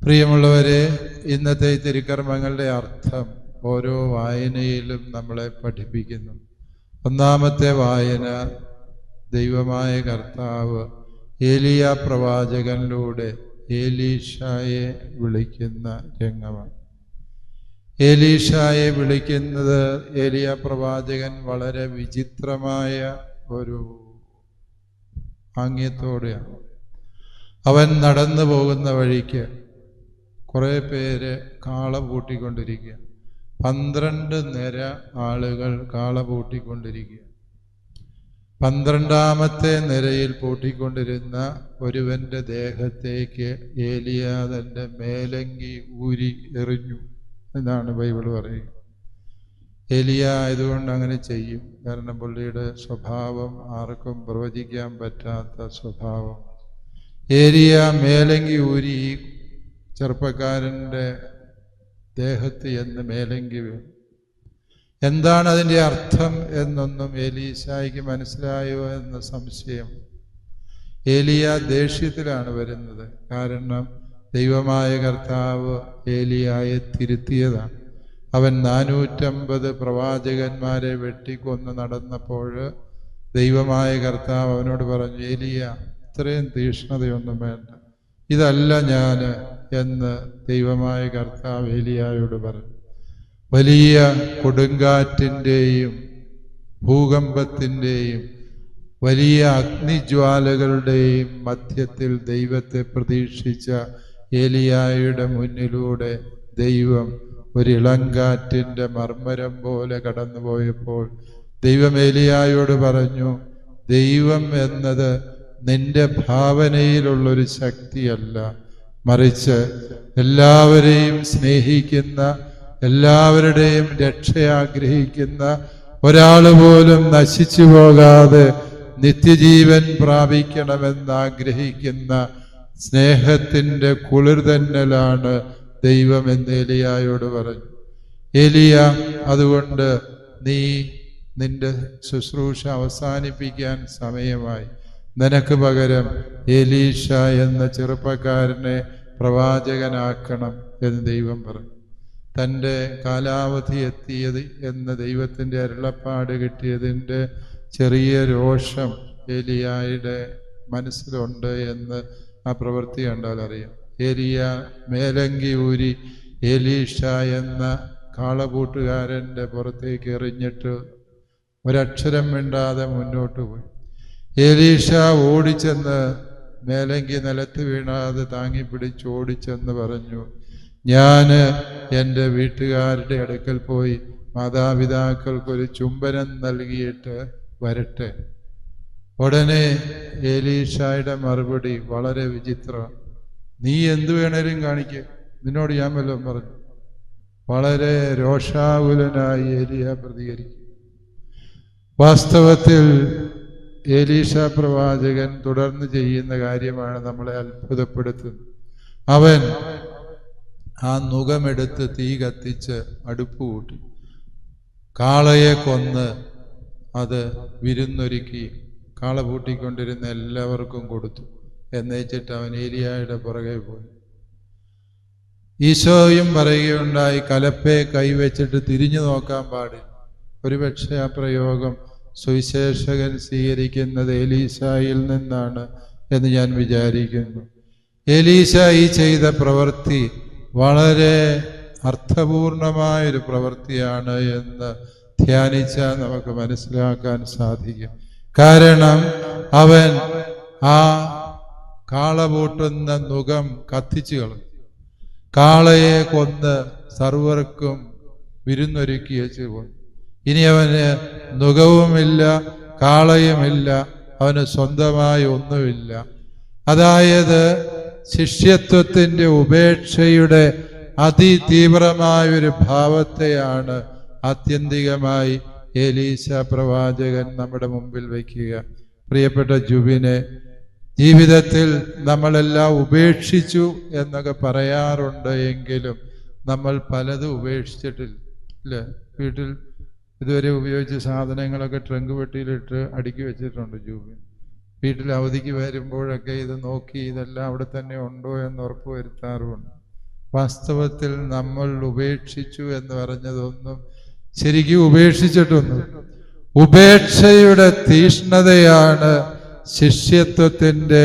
പ്രിയമുള്ളവരെ, ഇന്നത്തെ തിരുക്കർമ്മങ്ങളുടെ അർത്ഥം ഓരോ വായനയിലും നമ്മളെ പഠിപ്പിക്കുന്നു. ഒന്നാമത്തെ വായന ദൈവമായ കർത്താവ് ഏലിയ പ്രവാചകനിലൂടെ ഏലീഷായെ വിളിക്കുന്ന രംഗമാണ്. ഏലീഷായെ വിളിക്കുന്നത് ഏലിയ പ്രവാചകൻ വളരെ വിചിത്രമായ ഒരു ആംഗ്യത്തോടെയാണ്. അവൻ നടന്നു പോകുന്ന വഴിക്ക് കുറേ പേര് കാള പൂട്ടിക്കൊണ്ടിരിക്കുക. 12 നിര ആളുകൾ കാള പൂട്ടിക്കൊണ്ടിരിക്കുക. 12ാമത്തെ നിരയിൽ പൂട്ടിക്കൊണ്ടിരുന്ന ഒരുവന്റെ ദേഹത്തേക്ക് ഏലിയ തന്റെ മേലങ്കി ഊരി എറിഞ്ഞു എന്നാണ് ബൈബിൾ പറയുക. ഏലിയ ആയതുകൊണ്ട് അങ്ങനെ ചെയ്യും. കാരണം പുള്ളിയുടെ സ്വഭാവം ആർക്കും പ്രവചിക്കാൻ പറ്റാത്ത സ്വഭാവം. ഏലിയ മേലങ്കി ഊരി ചെറുപ്പക്കാരൻ്റെ ദേഹത്ത് എന്ന് മേലങ്കി വീണു. എന്താണ് അതിൻ്റെ അർത്ഥം എന്നൊന്നും ഏലീശായ്ക്ക് മനസ്സിലായോ എന്ന സംശയം. ഏലിയ ദേഷ്യത്തിലാണ് വരുന്നത്. കാരണം ദൈവമായ കർത്താവ് ഏലിയായെ തിരുത്തിയതാണ്. അവൻ 450 പ്രവാചകന്മാരെ വെട്ടിക്കൊന്ന് നടന്നപ്പോൾ ദൈവമായ കർത്താവ് അവനോട് പറഞ്ഞു, ഏലിയ, ഇത്രയും തീക്ഷ്ണതയൊന്നും വേണ്ട, ഇതല്ല ഞാൻ എന്ന് ദൈവമായ കർത്താവ് ഏലിയായോട് പറഞ്ഞു. വലിയ കൊടുങ്കാറ്റിൻ്റെയും ഭൂകമ്പത്തിൻ്റെയും വലിയ അഗ്നിജ്വാലകളുടെയും മധ്യത്തിൽ ദൈവത്തെ പ്രതീക്ഷിച്ച ഏലിയായുടെ മുന്നിലൂടെ ദൈവം ഒരു ഇളങ്കാറ്റിൻ്റെ മർമ്മരം പോലെ കടന്നുപോയപ്പോൾ ദൈവം ഏലിയായോട് പറഞ്ഞു, ദൈവം എന്നത് നിന്റെ ഭാവനയിലുള്ളൊരു ശക്തിയല്ല, മറിച്ച് എല്ലാവരെയും സ്നേഹിക്കുന്ന, എല്ലാവരുടെയും രക്ഷയാഗ്രഹിക്കുന്ന, ഒരാൾ പോലും നശിച്ചു പോകാതെ നിത്യജീവൻ പ്രാപിക്കണമെന്നാഗ്രഹിക്കുന്ന സ്നേഹത്തിൻ്റെ കുളിർതന്നലാണ് ദൈവം എന്ന് ഏലിയായോട് പറഞ്ഞു. ഏലിയ, അതുകൊണ്ട് നീ നിന്റെ ശുശ്രൂഷ അവസാനിപ്പിക്കാൻ സമയമായി. നിനക്ക് പകരം ഏലീഷ എന്ന ചെറുപ്പക്കാരനെ പ്രവാചകനാക്കണം എന്ന് ദൈവം പറഞ്ഞു. തൻ്റെ കാലാവധി എത്തിയത് എന്ന് ദൈവത്തിൻ്റെ അരുളപ്പാട് കിട്ടിയതിൻ്റെ ചെറിയ രോഷം ഏലിയായുടെ മനസ്സിലുണ്ട് എന്ന് ആ പ്രവൃത്തി കണ്ടാൽ അറിയാം. ഏലിയ മേലങ്കി ഊരി ഏലീഷ എന്ന കാളപൂട്ടുകാരൻ്റെ പുറത്തേക്ക് എറിഞ്ഞിട്ട് ഒരക്ഷരം മിണ്ടാതെ മുന്നോട്ട് പോയി. ഏലീഷ ഓടിച്ചെന്ന് മേലങ്കി നിലത്ത് വീണാതെ താങ്ങിപ്പിടിച്ച് ഓടിച്ചെന്ന് പറഞ്ഞു, ഞാൻ എൻ്റെ വീട്ടുകാരുടെ അടുക്കൽ പോയി മാതാപിതാക്കൾക്കൊരു ചുംബനം നൽകിയിട്ട് വരട്ടെ. ഉടനെ ഏലീഷായുടെ മറുപടി വളരെ വിചിത്രം. നീ എന്തു വേണേലും കാണിക്കുക, നിന്നോട് ഞാൻ വല്ലതും പറഞ്ഞു. വളരെ രോഷാകുലനായി ഏലിയ പ്രതികരിക്കും. വാസ്തവത്തിൽ ഏലീഷ പ്രവാചകൻ തുടർന്ന് ചെയ്യുന്ന കാര്യമാണ് നമ്മളെ അത്ഭുതപ്പെടുത്തുന്നത്. അവൻ ആ നുകമെടുത്ത് തീ കത്തിച്ച് അടുപ്പ് കൂട്ടി കാളയെ കൊന്ന് അത് വിരുന്നൊരുക്കി കാള പൂട്ടിക്കൊണ്ടിരുന്ന എല്ലാവർക്കും കൊടുത്തു. എന്നേച്ചിട്ട് അവൻ ഏലിയായുടെ പുറകെ പോയി. ഈശോയും പറയുകയുണ്ടായി, കലപ്പയെ കൈവച്ചിട്ട് തിരിഞ്ഞു നോക്കാൻ പാടില്ല. ഒരുപക്ഷെ ആ പ്രയോഗം സുവിശേഷകൻ സ്വീകരിക്കുന്നത് ഏലീശായിൽ നിന്നാണ് എന്ന് ഞാൻ വിചാരിക്കുന്നു. ഏലീശ ഈ ചെയ്ത പ്രവൃത്തി വളരെ അർത്ഥപൂർണമായൊരു പ്രവൃത്തിയാണ് എന്ന് ധ്യാനിച്ചാൽ നമുക്ക് മനസ്സിലാക്കാൻ സാധിക്കും. കാരണം അവൻ ആ കാള പൂട്ടുന്ന നുകം കത്തിച്ചു കളഞ്ഞു. കാളയെ കൊന്ന് സർവർക്കും വിരുന്നൊരുക്കി വെച്ച് പോയി. ഇനി അവന് നുകവുമില്ല, കാളയുമില്ല, അവന് സ്വന്തമായി ഒന്നുമില്ല. അതായത് ശിഷ്യത്വത്തിൻ്റെ ഉപേക്ഷയുടെ അതിതീവ്രമായൊരു ഭാവത്തെയാണ് ആത്യന്തികമായി ഏലീശ പ്രവാചകൻ നമ്മുടെ മുമ്പിൽ വയ്ക്കുക. പ്രിയപ്പെട്ട ജുബിനെ, ജീവിതത്തിൽ നമ്മളെല്ലാം ഉപേക്ഷിച്ചു എന്നൊക്കെ പറയാറുണ്ട്. എങ്കിലും നമ്മൾ പലതും ഉപേക്ഷിച്ചിട്ടില്ല. വീട്ടിൽ ഇതുവരെ ഉപയോഗിച്ച സാധനങ്ങളൊക്കെ ട്രങ്ക് പെട്ടിയിലിട്ട് അടുക്കി വെച്ചിട്ടുണ്ട് ജൂബിൻ. വീട്ടിൽ അവധിക്ക് വരുമ്പോഴൊക്കെ ഇത് നോക്കി ഇതെല്ലാം അവിടെ തന്നെ ഉണ്ടോ എന്ന് ഉറപ്പ് വരുത്താറുമുണ്ട്. വാസ്തവത്തിൽ നമ്മൾ ഉപേക്ഷിച്ചു എന്ന് പറഞ്ഞതൊന്നും ശരിക്കും ഉപേക്ഷിച്ചിട്ടൊന്നും. ഉപേക്ഷയുടെ തീഷ്ണതയാണ് ശിഷ്യത്വത്തിൻ്റെ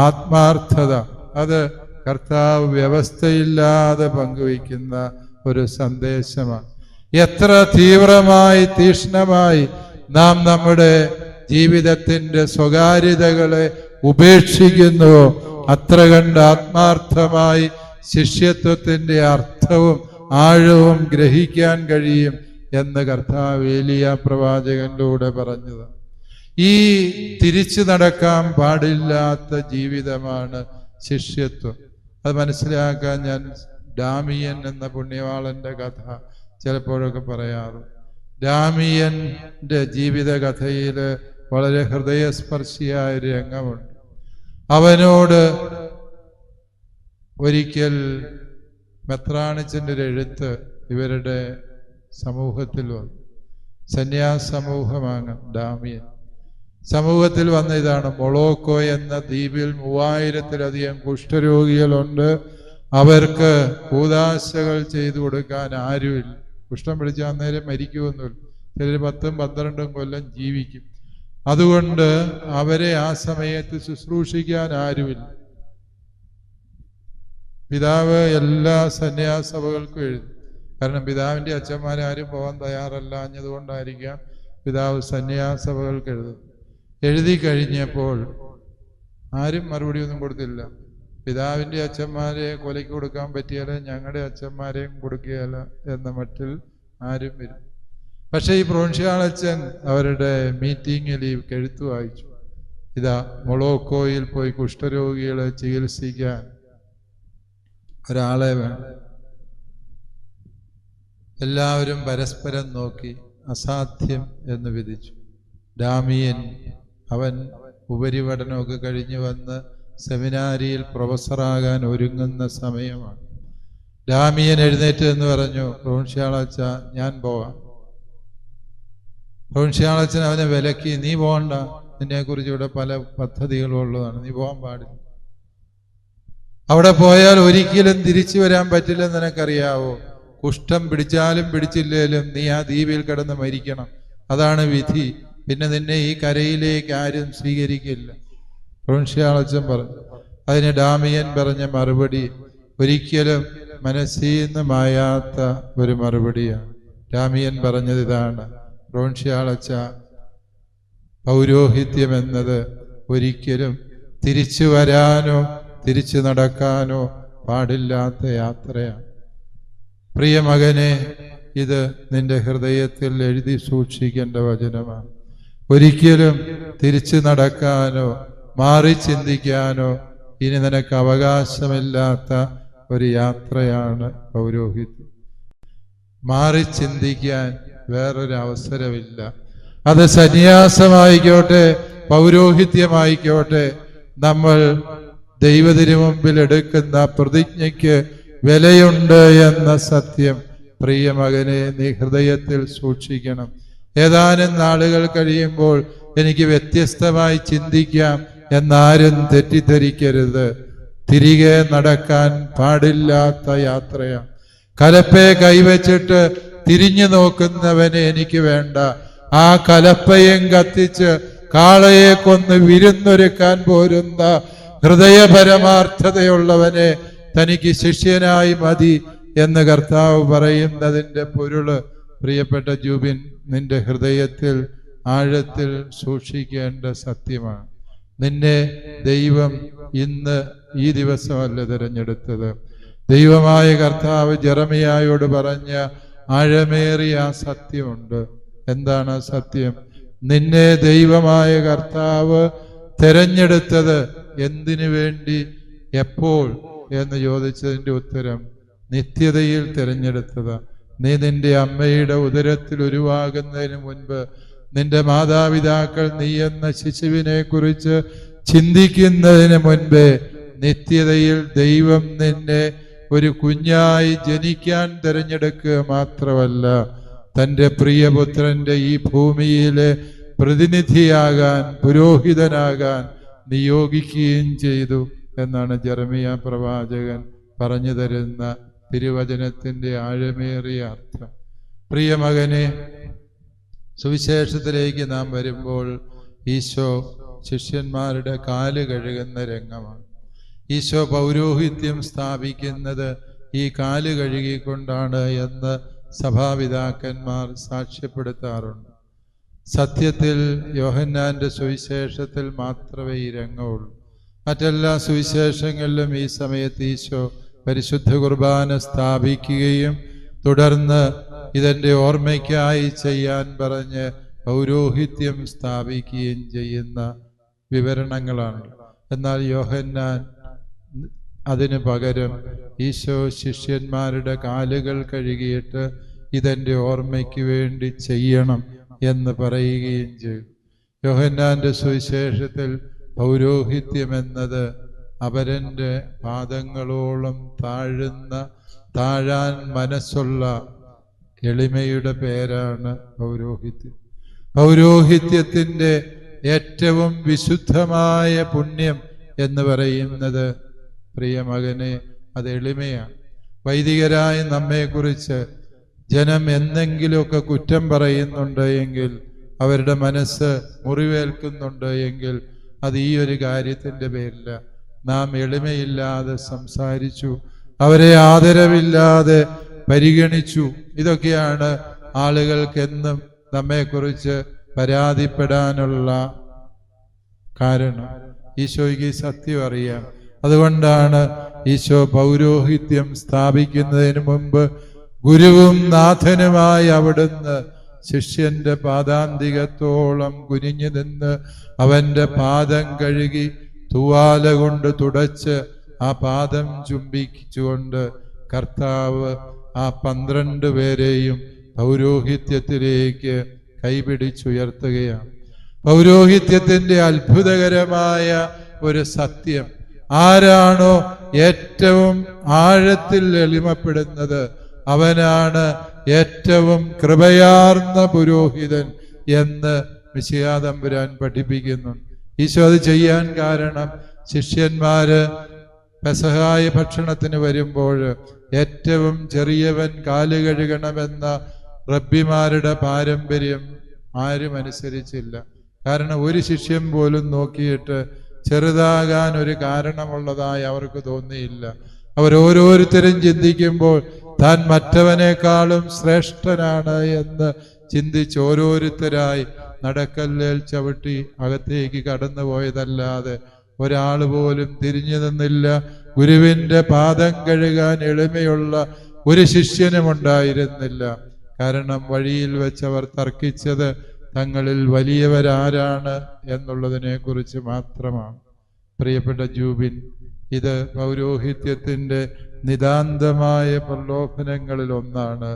ആത്മാർത്ഥത. അത് കർത്താവ് വ്യവസ്ഥയില്ലാതെ പങ്കുവയ്ക്കുന്ന ഒരു സന്ദേശമാണ്. എത്ര തീവ്രമായി തീഷ്ണമായി നാം നമ്മുടെ ജീവിതത്തിൻ്റെ സ്വകാര്യതകളെ ഉപേക്ഷിക്കുന്നുവോ അത്ര കണ്ട് ആത്മാർത്ഥമായി ശിഷ്യത്വത്തിൻ്റെ അർത്ഥവും ആഴവും ഗ്രഹിക്കാൻ കഴിയും എന്ന് കർത്താവ് ഏലിയ പ്രവാചകനിലൂടെ പറഞ്ഞത്. ഈ തിരിച്ചു നടക്കാൻ പാടില്ലാത്ത ജീവിതമാണ് ശിഷ്യത്വം. അത് മനസ്സിലാക്കാൻ ഞാൻ ഡാമിയൻ എന്ന പുണ്യവാളന്റെ കഥ ചിലപ്പോഴൊക്കെ പറയാറുണ്ട്. ഡാമിയന്റെ ജീവിത കഥയിൽ വളരെ ഹൃദയസ്പർശിയായ ഒരു രംഗമുണ്ട്. അവനോട് ഒരിക്കൽ മെത്രാണിച്ചൻ്റെ ഒരു എഴുത്ത് ഇവരുടെ സമൂഹത്തിൽ വന്നു. സന്യാസ സമൂഹമാണ് ഡാമിയൻ. സമൂഹത്തിൽ വന്ന ഇതാണ്: മൊളോക്കോ എന്ന ദ്വീപിൽ 3000-ലധികം കുഷ്ഠരോഗികളുണ്ട്. അവർക്ക് കൂദാശകൾ ചെയ്തു കൊടുക്കാൻ ആരുമില്ല. കുഷ്ഠം പിടിച്ച അന്നേരം മരിക്കുമെന്നില്ല. ചിലർ 10-12 കൊല്ലം ജീവിക്കും. അതുകൊണ്ട് അവരെ ആ സമയത്ത് ശുശ്രൂഷിക്കാൻ ആരുമില്ല. പിതാവ് എല്ലാ സന്യാസഭകൾക്കും എഴുതി. കാരണം പിതാവിൻ്റെ അച്ഛന്മാരാരും പോകാൻ തയ്യാറല്ലാഞ്ഞതുകൊണ്ടായിരിക്കാം പിതാവ് സന്യാസഭകൾക്ക് എഴുതുന്നത്. എഴുതി കഴിഞ്ഞപ്പോൾ ആരും മറുപടി ഒന്നും കൊടുത്തില്ല. പിതാവിൻ്റെ അച്ഛന്മാരെ കൊലയ്ക്ക് കൊടുക്കാൻ പറ്റിയാൽ ഞങ്ങളുടെ അച്ഛന്മാരെയും കൊടുക്കുകയല്ല എന്ന മട്ടിൽ ആരും വരും. പക്ഷേ ഈ പ്രോൺഷ്യാളച്ചൻ അവരുടെ മീറ്റിങ്ങിൽ ഈ എഴുത്ത് വായിച്ചു. ഇതാ, മൊളോക്കോയിൽ പോയി കുഷ്ഠരോഗികളെ ചികിത്സിക്കാൻ ഒരാളെ വേണം. എല്ലാവരും പരസ്പരം നോക്കി അസാധ്യം എന്ന് വിധിച്ചു. ഡാമിയൻ അവൻ ഉപരിപഠനമൊക്കെ കഴിഞ്ഞ് വന്ന് സെമിനാരിയിൽ പ്രൊഫസറാകാൻ ഒരുങ്ങുന്ന സമയമാണ്. ഡാമിയൻ എഴുന്നേറ്റ് എന്ന് പറഞ്ഞു, പ്രോൺഷ്യാളച്ച ഞാൻ പോവാം. പ്രോൺഷ്യാളച്ചൻ അവനെ വിലക്കി, നീ പോകണ്ട, നിന്നെക്കുറിച്ച് ഇവിടെ പല പദ്ധതികളും ഉള്ളതാണ്, നീ പോകാൻ പാടില്ല. അവിടെ പോയാൽ ഒരിക്കലും തിരിച്ചു വരാൻ പറ്റില്ലെന്ന് നിനക്കറിയാവോ? കുഷ്ഠം പിടിച്ചാലും പിടിച്ചില്ലേലും നീ ആ ദ്വീപിൽ കിടന്ന് മരിക്കണം, അതാണ് വിധി. പിന്നെ നിന്നെ ഈ കരയിലേക്ക് ആരും സ്വീകരിക്കില്ല. പ്രോൺഷ്യാളച്ചൻ പറഞ്ഞു. അതിന് ഡാമിയൻ പറഞ്ഞ മറുപടി ഒരിക്കലും മനസ്സിൽ നിന്ന് മായാത്ത ഒരു മറുപടിയാണ്. ഡാമിയൻ പറഞ്ഞത് ഇതാണ്: പ്രോൺഷ്യാളച്ച, പൗരോഹിത്യം എന്നത് ഒരിക്കലും തിരിച്ചു വരാനോ തിരിച്ചു നടക്കാനോ പാടില്ലാത്ത യാത്രയാണ്. പ്രിയ മകനെ, ഇത് നിന്റെ ഹൃദയത്തിൽ എഴുതി സൂക്ഷിക്കേണ്ട വചനമാണ്. ഒരിക്കലും തിരിച്ചു നടക്കാനോ മാറി ചിന്തിക്കാനോ ഇനി നിനക്ക് അവകാശമില്ലാത്ത ഒരു യാത്രയാണ് പൗരോഹിത്യം. മാറി ചിന്തിക്കാൻ വേറൊരു അവസരമില്ല. അത് സന്യാസമായിക്കോട്ടെ പൗരോഹിത്യമായിക്കോട്ടെ, നമ്മൾ ദൈവത്തിനു മുമ്പിൽ എടുക്കുന്ന പ്രതിജ്ഞയ്ക്ക് വിലയുണ്ട് എന്ന സത്യം പ്രിയ മകനെ നീ ഹൃദയത്തിൽ സൂക്ഷിക്കണം. ഏതാനും നാളുകൾ കഴിയുമ്പോൾ എനിക്ക് വ്യത്യസ്തമായി ചിന്തിക്കാം എന്നാരും തെറ്റിദ്ധരിക്കരുത്. തിരികെ നടക്കാൻ പാടില്ലാത്ത യാത്രയാണ്. കലപ്പയെ കൈവച്ചിട്ട് തിരിഞ്ഞു നോക്കുന്നവനെ എനിക്ക് വേണ്ട. ആ കലപ്പയും കത്തിച്ച് കാളയെ കൊന്ന് വിരുന്നൊരുക്കാൻ പോരുന്ന ഹൃദയപരമാർത്ഥതയുള്ളവനെ തനിക്ക് ശിഷ്യനായി മതി എന്ന് കർത്താവ് പറയുന്നതിൻ്റെ പൊരുള് പ്രിയപ്പെട്ട ജൂബിൻ നിന്റെ ഹൃദയത്തിൽ ആഴത്തിൽ സൂക്ഷിക്കേണ്ട സത്യമാണ്. നിന്നെ ദൈവം ഇന്ന് ഈ ദിവസമല്ല തിരഞ്ഞെടുത്തത്. ദൈവമായ കർത്താവ് ജെറമിയായോട് പറഞ്ഞ ആഴമേറിയ ആ സത്യമുണ്ട്. എന്താണ് ആ സത്യം? നിന്നെ ദൈവമായ കർത്താവ് തിരഞ്ഞെടുത്തത് എന്തിനു വേണ്ടി, എപ്പോൾ എന്ന് ചോദിച്ചതിൻ്റെ ഉത്തരം നിത്യതയിൽ തിരഞ്ഞെടുത്തത്. നീ നിന്റെ അമ്മയുടെ ഉദരത്തിൽ ഉരുവാകുന്നതിന് മുൻപ് നിന്റെ മാതാപിതാക്കൾ നീ എന്ന ശിശുവിനെ കുറിച്ച് ചിന്തിക്കുന്നതിന് മുൻപേ നിത്യതയിൽ ദൈവം നിന്നെ ഒരു കുഞ്ഞായി ജനിക്കാൻ തിരഞ്ഞെടുക്കുക മാത്രമല്ല, തൻ്റെ പ്രിയപുത്രന്റെ ഈ ഭൂമിയിലെ പ്രതിനിധിയാകാൻ, പുരോഹിതനാകാൻ നിയോഗിക്കുകയും ചെയ്തു എന്നാണ് ജെറമിയ പ്രവാചകൻ പറഞ്ഞു തരുന്ന തിരുവചനത്തിൻ്റെ ആഴമേറിയ അർത്ഥം. പ്രിയ മകനെ, സുവിശേഷത്തിലേക്ക് നാം വരുമ്പോൾ ഈശോ ശിഷ്യന്മാരുടെ കാല് കഴുകുന്ന രംഗമാണ്. ഈശോ പൗരോഹിത്യം സ്ഥാപിക്കുന്നത് ഈ കാല് കഴുകിക്കൊണ്ടാണ് എന്ന് സഭാപിതാക്കന്മാർ സാക്ഷ്യപ്പെടുത്താറുണ്ട്. സത്യത്തിൽ യോഹന്നാന്റെ സുവിശേഷത്തിൽ മാത്രമേ ഈ രംഗമുള്ളൂ. മറ്റെല്ലാ സുവിശേഷങ്ങളിലും ഈ സമയത്ത് ഈശോ പരിശുദ്ധ കുർബാന സ്ഥാപിക്കുകയും തുടർന്ന് ഇതെൻ്റെ ഓർമ്മയ്ക്കായി ചെയ്യാൻ പറഞ്ഞ് പൗരോഹിത്യം സ്ഥാപിക്കുകയും ചെയ്യുന്ന വിവരണങ്ങളാണ്. എന്നാൽ യോഹന്നാൻ അതിനു പകരം ഈശോ ശിഷ്യന്മാരുടെ കാലുകൾ കഴുകിയിട്ട് ഇതെൻ്റെ ഓർമ്മയ്ക്ക് വേണ്ടി ചെയ്യണം എന്ന് പറയുകയും ചെയ്തു. യോഹന്നാന്റെ സുവിശേഷത്തിൽ പൗരോഹിത്യം എന്നത് അപരൻ്റെ പാദങ്ങളോളം താഴാൻ മനസ്സുള്ള എളിമയുടെ പേരാണ് പൗരോഹിത്യം. പൗരോഹിത്യത്തിൻ്റെ ഏറ്റവും വിശുദ്ധമായ പുണ്യം എന്ന് പറയുന്നത്, പ്രിയ മകനെ, അത് എളിമയാണ്. വൈദികരായ നമ്മെക്കുറിച്ച് ജനം എന്തെങ്കിലുമൊക്കെ കുറ്റം പറയുന്നുണ്ട് എങ്കിൽ, അവരുടെ മനസ്സ് മുറിവേൽക്കുന്നുണ്ട് എങ്കിൽ, അത് ഈ ഒരു കാര്യത്തിൻ്റെ പേരില്ല. നാം എളിമയില്ലാതെ സംസാരിച്ചു, അവരെ ആദരവില്ലാതെ പരിഗണിച്ചു. ഇതൊക്കെയാണ് ആളുകൾക്കെന്നും നമ്മെക്കുറിച്ച് പരാതിപ്പെടാനുള്ള കാരണം. ഈശോയ്ക്ക് സത്യം അറിയാം. അതുകൊണ്ടാണ് ഈശോ പൗരോഹിത്യം സ്ഥാപിക്കുന്നതിന് മുമ്പ് ഗുരുവും നാഥനുമായി അവിടുന്ന് ശിഷ്യന്റെ പാദാന്തികത്തോളം കുനിഞ്ഞു നിന്ന് അവന്റെ പാദം കഴുകി തൂവാല കൊണ്ട് തുടച്ച് ആ പാദം ചുംബിച്ചുകൊണ്ട് കർത്താവ് ആ 12 പേരെയും പൗരോഹിത്യത്തിലേക്ക് കൈപിടിച്ചുയർത്തുകയാണ്. പൗരോഹിത്യത്തിന്റെ അത്ഭുതകരമായ ഒരു സത്യം, ആരാണോ ഏറ്റവും ആഴത്തിൽ എളിമപ്പെടുന്നത് അവനാണ് ഏറ്റവും കൃപയാർന്ന പുരോഹിതൻ എന്ന് മിശിഹാ തമ്പുരാൻ പഠിപ്പിക്കുന്നു. ഈശോ അത് ചെയ്യാൻ കാരണം, ശിഷ്യന്മാര് പെസഹായ ഭക്ഷണത്തിന് വരുമ്പോൾ ഏറ്റവും ചെറിയവൻ കാല് കഴുകണമെന്ന റബ്ബിമാരുടെ പാരമ്പര്യം ആരും അനുസരിച്ചില്ല. കാരണം ഒരു ശിഷ്യൻ പോലും നോക്കിയിട്ട് ചെറുതാകാൻ ഒരു കാരണമുള്ളതായി അവർക്ക് തോന്നിയില്ല. അവരോരോരുത്തരും ചിന്തിക്കുമ്പോൾ താൻ മറ്റവനേക്കാളും ശ്രേഷ്ഠനാണ് എന്ന് ചിന്തിച്ച് ഓരോരുത്തരായി നടക്കല്ലേൽ ചവിട്ടി അകത്തേക്ക് കടന്നു പോയതല്ലാതെ ഒരാൾ പോലും തിരിഞ്ഞു നിന്നില്ല. ഗുരുവിന്റെ പാദം കഴുകാൻ എളിമയുള്ള ഒരു ശിഷ്യനും ഉണ്ടായിരുന്നില്ല. കാരണം വഴിയിൽ വെച്ചവർ തർക്കിച്ചത് തങ്ങളിൽ വലിയവരാരാണ് എന്നുള്ളതിനെ കുറിച്ച് മാത്രമാണ്. പ്രിയപ്പെട്ട ജൂബിൻ, ഇത് പൗരോഹിത്യത്തിന്റെ നിതാന്തമായ പ്രലോഭനങ്ങളിൽ ഒന്നാണ്.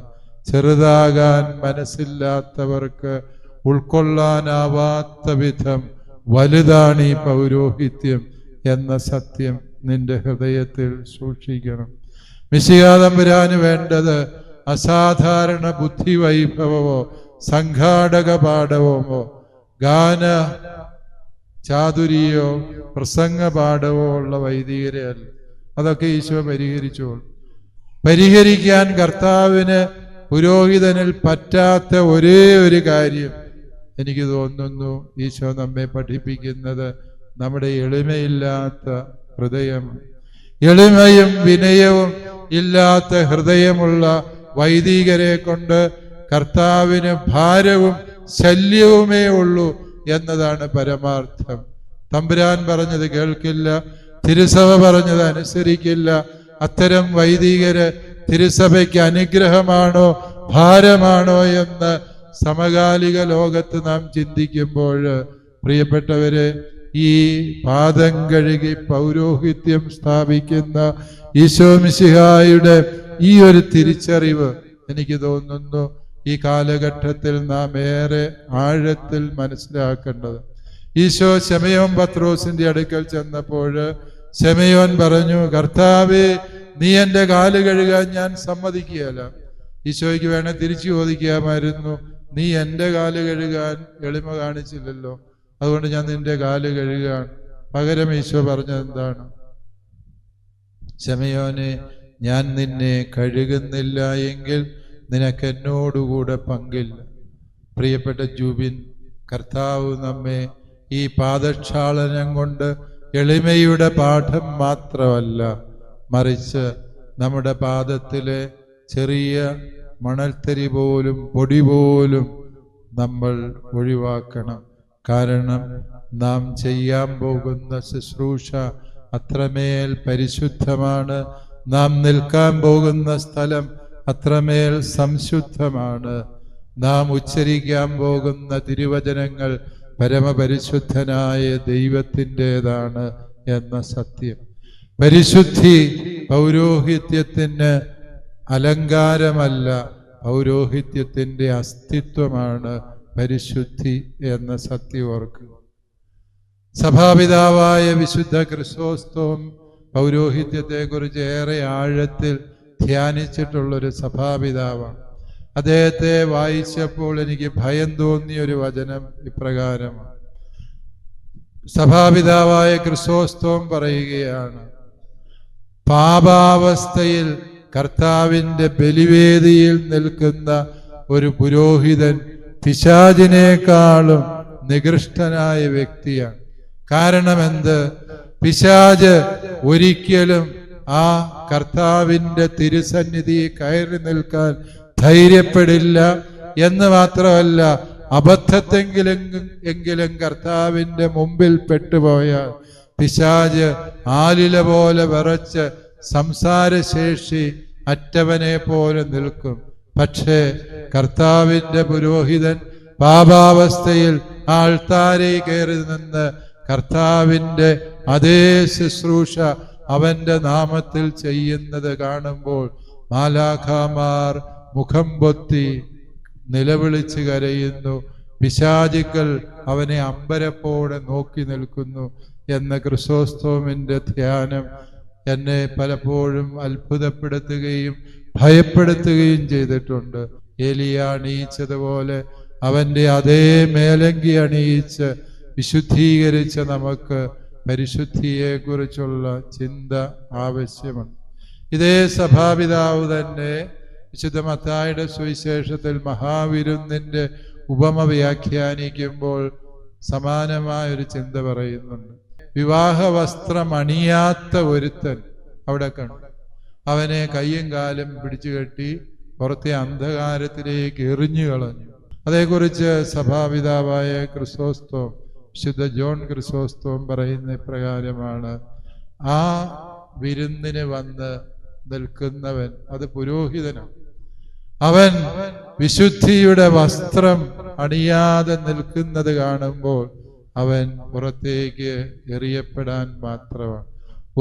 ചെറുതാകാൻ മനസ്സില്ലാത്തവർക്ക് ഉൾക്കൊള്ളാനാവാത്ത വിധം വലുതാണ് ഈ പൗരോഹിത്യം എന്ന സത്യം നിന്റെ ഹൃദയത്തിൽ സൂക്ഷിക്കണം. മിശിഹാ തമ്പുരാന് വേണ്ടത് അസാധാരണ ബുദ്ധിവൈഭവമോ സംഘാടക പാഠവമോ ഗാന ചാതുരിയോ പ്രസംഗ പാഠവോ ഉള്ള വൈദികരെ അല്ല. അതൊക്കെ ഈശോ പരിഹരിക്കാൻ കർത്താവിന് പുരോഹിതനിൽ പറ്റാത്ത ഒരേ ഒരു കാര്യം എനിക്ക് തോന്നുന്നു ഈശോ നമ്മെ പഠിപ്പിക്കുന്നത് നമ്മുടെ എളിമയില്ലാത്ത ഹൃദയം. എളിമയും വിനയവും ഇല്ലാത്ത ഹൃദയമുള്ള വൈദികരെ കൊണ്ട് കർത്താവിന് ഭാരവും ശല്യവുമേ ഉള്ളൂ എന്നതാണ് പരമാർത്ഥം. തമ്പുരാൻ പറഞ്ഞത് കേൾക്കില്ല, തിരുസഭ പറഞ്ഞത് അനുസരിക്കില്ല. അത്തരം വൈദികര് തിരുസഭയ്ക്ക് അനുഗ്രഹമാണോ ഭാരമാണോ എന്ന് സമകാലിക ലോകത്ത് നാം ചിന്തിക്കുമ്പോൾ, പ്രിയപ്പെട്ടവരെ, ഈ പാദം കഴുകി പൗരോഹിത്യം സ്ഥാപിക്കുന്ന ഈശോ മിശിഹായുടെ ഈ ഒരു തിരിച്ചറിവ് എനിക്ക് തോന്നുന്നു ഈ കാലഘട്ടത്തിൽ നാം ഏറെ ആഴത്തിൽ മനസ്സിലാക്കേണ്ടത്. ഈശോ ശമയോൻ പത്രോസിന്റെ അടുക്കൽ ചെന്നപ്പോൾ ശമയോൻ പറഞ്ഞു, കർത്താവേ, നീ എൻ്റെ കാല് കഴുകാൻ ഞാൻ സമ്മതിക്കുകയല്ല. ഈശോയ്ക്ക് വേണേ തിരിച്ചു ചോദിക്കാമായിരുന്നു, നീ എൻ്റെ കാല് കഴുകാൻ എളിമ കാണിച്ചില്ലല്ലോ, അതുകൊണ്ട് ഞാൻ നിന്റെ കാല് കഴുകാൻ. പകരം ഈശോ പറഞ്ഞത് എന്താണ്? ശമയോനെ, ഞാൻ നിന്നെ കഴുകുന്നില്ല എങ്കിൽ നിനക്ക് എന്നോടുകൂടെ പങ്കില്ല. പ്രിയപ്പെട്ട ജൂബിൻ, കർത്താവ് നമ്മെ ഈ പാദക്ഷാളനം കൊണ്ട് എളിമയുടെ പാഠം മാത്രമല്ല, മറിച്ച് നമ്മുടെ പാദത്തിലെ ചെറിയ മണൽത്തരി പോലും പൊടി പോലും നമ്മൾ ഒഴിവാക്കണം. കാരണം നാം ചെയ്യാൻ പോകുന്ന ശുശ്രൂഷ അത്രമേൽ പരിശുദ്ധമാണ്. നാം നിൽക്കാൻ പോകുന്ന സ്ഥലം അത്രമേൽ സംശുദ്ധമാണ്. നാം ഉച്ചരിക്കാൻ പോകുന്ന തിരുവചനങ്ങൾ പരമപരിശുദ്ധനായ ദൈവത്തിൻ്റെതാണ് എന്ന സത്യം. പരിശുദ്ധി പൗരോഹിത്യത്തിന് അലങ്കാരമല്ല, പൗരോഹിത്യത്തിൻ്റെ അസ്തിത്വമാണ് പരിശുദ്ധി എന്ന സത്യം ഓർക്കുക. സഭാപിതാവായ വിശുദ്ധ ക്രിസോസ്തോം പൗരോഹിത്യത്തെക്കുറിച്ച് ഏറെ ആഴത്തിൽ ധ്യാനിച്ചിട്ടുള്ളൊരു സഭാപിതാവാണ്. അദ്ദേഹത്തെ വായിച്ചപ്പോൾ എനിക്ക് ഭയം തോന്നിയ ഒരു വചനം ഇപ്രകാരമാണ്. സഭാപിതാവായ ക്രിസോസ്തോം പറയുകയാണ്, പാപാവസ്ഥയിൽ കർത്താവിൻ്റെ ബലിവേദിയിൽ നിൽക്കുന്ന ഒരു പുരോഹിതൻ പിശാചിനേക്കാളും നികൃഷ്ടനായ വ്യക്തിയാണ്. കാരണം എന്ത്? പിശാച് ഒരിക്കലും ആ കർത്താവിൻ്റെ തിരുസന്നിധി കയറി നിൽക്കാൻ ധൈര്യപ്പെടില്ല എന്ന് മാത്രമല്ല, അബദ്ധത്തെങ്കിലും കർത്താവിൻ്റെ മുമ്പിൽ പെട്ടുപോയാൽ പിശാച് ആലില പോലെ വിറച്ച് സംസാരശേഷി അറ്റവനെ പോലെ നിൽക്കും. പക്ഷേ കർത്താവിൻ്റെ പുരോഹിതൻ പാപാവസ്ഥയിൽ ആൾത്താരയിൽ കയറി നിന്ന് കർത്താവിൻ്റെ അതേ ശുശ്രൂഷ അവൻ്റെ നാമത്തിൽ ചെയ്യുന്നത് കാണുമ്പോൾ മാലാഖമാർ മുഖം പൊത്തി നിലവിളിച്ച് കരയുന്നു, പിശാചുക്കൾ അവനെ അമ്പരപ്പോടെ നോക്കി നിൽക്കുന്നു എന്ന ക്രിസോസ്തോമിൻ്റെ ധ്യാനം എന്നെ പലപ്പോഴും അത്ഭുതപ്പെടുത്തുകയും ഭയപ്പെടുത്തുകയും ചെയ്തിട്ടുണ്ട്. ഏലിയ അണിയിച്ചതുപോലെ അവൻ്റെ അതേ മേലങ്കി അണിയിച്ച് വിശുദ്ധീകരിച്ച നമുക്ക് പരിശുദ്ധിയെക്കുറിച്ചുള്ള ചിന്ത ആവശ്യമാണ്. ഇതേ സഭാപിതാവ് തന്നെ വിശുദ്ധ മത്തായിയുടെ സുവിശേഷത്തിൽ മഹാവിരുന്നിൻ്റെ ഉപമ വ്യാഖ്യാനിക്കുമ്പോൾ സമാനമായൊരു ചിന്ത പറയുന്നുണ്ട്. വിവാഹ വസ്ത്രം അണിയാത്ത ഒരുത്തൻ അവിടെ കണ്ടു. അവനെ കയ്യും കാലും പിടിച്ചു കെട്ടി പുറത്തെ അന്ധകാരത്തിലേക്ക് എറിഞ്ഞു കളഞ്ഞു. അതേക്കുറിച്ച് സഭാപിതാവായ ക്രിസോസ്തോം, വിശുദ്ധ ജോൺ ക്രിസോസ്തോം പറയുന്ന പ്രകാരമാണ്, ആ വിരുന്നിന് വന്ന് നിൽക്കുന്നവൻ അത് പുരോഹിതനാണ്. അവൻ വിശുദ്ധിയുടെ വസ്ത്രം അണിയാതെ നിൽക്കുന്നത് കാണുമ്പോൾ അവൻ പുറത്തേക്ക് എറിയപ്പെടാൻ മാത്രമാണ്.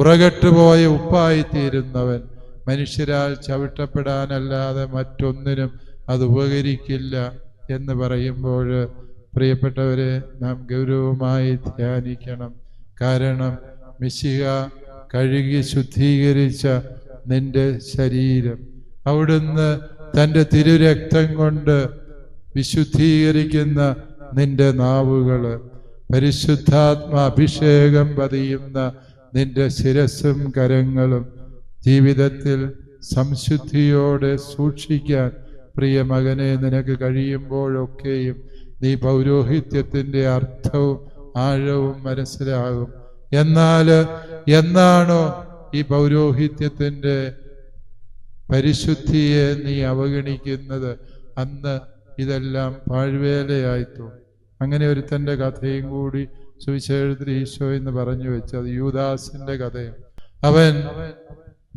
ഉറകെട്ടുപോയ ഉപ്പായിത്തീരുന്നവൻ മനുഷ്യരാൽ ചവിട്ടപ്പെടാനല്ലാതെ മറ്റൊന്നിനും അത് ഉപകരിക്കില്ല എന്ന് പറയുമ്പോൾ പ്രിയപ്പെട്ടവരെ, നാം ഗൗരവമായി ധ്യാനിക്കണം. കാരണം മിശിഹ കഴുകി ശുദ്ധീകരിച്ച നിന്റെ ശരീരം അവിടുന്ന് തൻ്റെ തിരുരക്തം കൊണ്ട് വിശുദ്ധീകരിക്കുന്ന നിന്റെ നാവുകൾ, പരിശുദ്ധാത്മ അഭിഷേകം പതിയുന്ന നിന്റെ ശിരസ്സും കരങ്ങളും ജീവിതത്തിൽ സംശുദ്ധിയോടെ സൂക്ഷിക്കാൻ പ്രിയ മകനെ നിനക്ക് കഴിയുമ്പോഴൊക്കെയും നീ പൗരോഹിത്യത്തിൻ്റെ അർത്ഥവും ആഴവും മനസ്സിലാകും. എന്നാൽ എന്നാണോ ഈ പൗരോഹിത്യത്തിൻ്റെ പരിശുദ്ധിയെ നീ അവഗണിക്കുന്നത്, അന്ന് ഇതെല്ലാം പാഴ്വേലയായിത്തോന്നും. അങ്ങനെ ഒരുത്തൻ്റെ കഥയും കൂടി സുവിശേഷത്തിൽ ഈശോ എന്ന് പറഞ്ഞു വെച്ചത് യൂദാസിന്റെ കഥയാണ്. അവൻ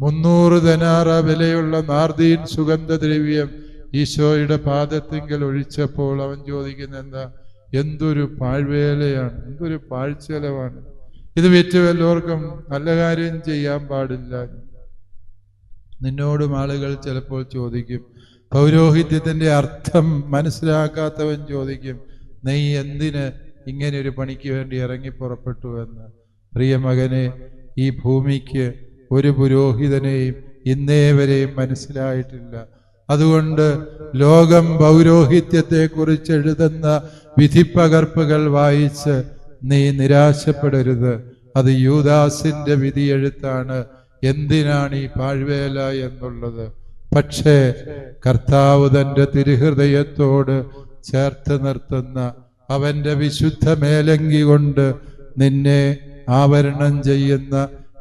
300 ദനാറ വിലയുള്ള നാർദീൻ സുഗന്ധദ്രവ്യം ഈശോയുടെ പാദത്തിങ്കൽ ഒഴിച്ചപ്പോൾ അവൻ ചോദിക്കുന്ന എന്താ? എന്തൊരു പാഴ്വേലയാണ്, എന്തൊരു പാഴ്ചെലവാണ്, ഇത് വിറ്റ് വല്ലവർക്കും നല്ല കാര്യം ചെയ്യാൻ പാടില്ല. നിന്നോടും ആളുകൾ ചിലപ്പോൾ ചോദിക്കും, പൗരോഹിത്യത്തിന്റെ അർത്ഥം മനസ്സിലാക്കാത്തവൻ ചോദിക്കും, നീ എന്തിന് ഇങ്ങനെ ഒരു പണിക്ക് വേണ്ടി ഇറങ്ങി പുറപ്പെട്ടു എന്ന്. പ്രിയ മകനെ, ഈ ഭൂമിക്ക് ഒരു പുരോഹിതനെയും ഇന്നേ വരെയും മനസ്സിലായിട്ടില്ല. അതുകൊണ്ട് ലോകം പൗരോഹിത്യത്തെക്കുറിച്ച് എഴുതുന്ന വിധിപ്പകർപ്പുകൾ വായിച്ച് നീ നിരാശപ്പെടരുത്. അത് യൂദാസിന്റെ വിധിയെഴുത്താണ്. എന്തിനാണ് ഈ പാഴ്വേല എന്നുള്ളത്. പക്ഷേ കർത്താവ് തൻ്റെ തിരുഹൃദയത്തോട് ചേർത്ത് നിർത്തുന്ന അവന്റെ വിശുദ്ധ മേലങ്കി കൊണ്ട് നിന്നെ ആവരണം ചെയ്യുന്ന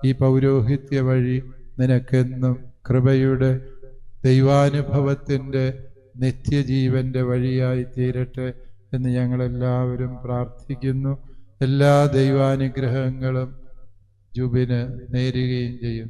ഈ പൗരോഹിത്യ വഴി നിനക്കെന്നും കൃപയുടെ ദൈവാനുഭവത്തിൻ്റെ നിത്യജീവന്റെ വഴിയായി തീരട്ടെ എന്ന് ഞങ്ങളെല്ലാവരും പ്രാർത്ഥിക്കുന്നു. എല്ലാ ദൈവാനുഗ്രഹങ്ങളും ജുബിന് നേരുകയും ചെയ്യും.